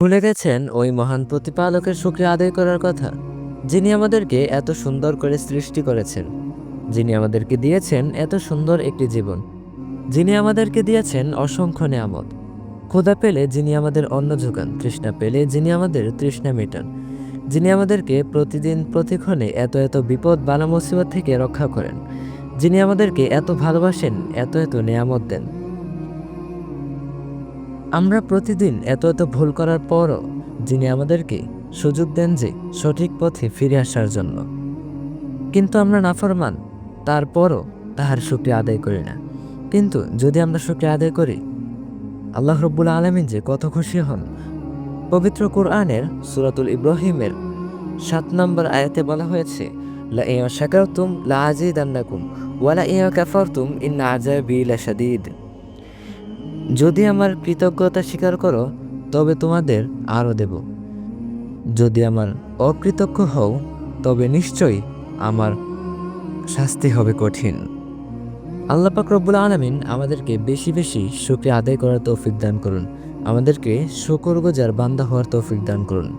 ভুলে গেছেন ওই মহান প্রতিপালকের শুকরিয়া আদায় করার কথা, যিনি আমাদেরকে এত সুন্দর করে সৃষ্টি করেছেন, যিনি আমাদেরকে দিয়েছেন এত সুন্দর একটি জীবন, যিনি আমাদেরকে দিয়েছেন অসংখ্য নেয়ামত। ক্ষুধা পেলে যিনি আমাদের অন্ন যোগান, তৃষ্ণা পেলে যিনি আমাদের তৃষ্ণা মেটান, যিনি আমাদেরকে প্রতিদিন প্রতিক্ষণে এত এত বিপদ বালা মুসিবত থেকে রক্ষা করেন, যিনি আমাদেরকে এত ভালোবাসেন, এত এত নেয়ামত দেন। আমরা প্রতিদিন এত এত ভুল করার পরও যিনি আমাদেরকে সুযোগ দেন যে সঠিক পথে ফিরে আসার জন্য, কিন্তু আমরা নাফরমান, তারপরও তাহার শুকরিয়া আদায় করি না। কিন্তু যদি আমরা শুকরিয়া আদায় করি, আল্লাহ রব্বুল আলামিন যে কত খুশি হন। পবিত্র কোরআনের সূরাতুল ইব্রাহিমের ৭ নম্বর আয়াতে বলা হয়েছে, লা ইন শাকারতুম লা আযীদান্নাকুম ওয়া লা ইন কাফারতুম ইন্না আযাবি লাশাদীদ। যদি আমার কৃতজ্ঞতা স্বীকার করো তবে তোমাদের আরও দেব, যদি আমার অকৃতজ্ঞ হও তবে নিশ্চয়ই আমার শাস্তি হবে কঠিন। আল্লাহ পাক রব্বুল আলামিন আমাদেরকে বেশি বেশি শুকরিয়া আদায় করার তৌফিক দান করুন, আমাদেরকে শুকরগুজার বান্দা হওয়ার তৌফিক দান করুন।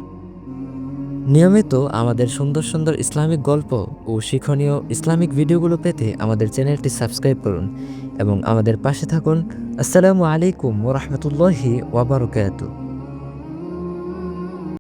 নিয়মিত আমাদের সুন্দর সুন্দর ইসলামিক গল্প ও শিক্ষণীয় ইসলামিক ভিডিওগুলো পেতে আমাদের চ্যানেলটি সাবস্ক্রাইব করুন এবং আমাদের পাশে থাকুন। আসসালামু আলাইকুম ওয়া রাহমাতুল্লাহি ওয়া বারাকাতুহু।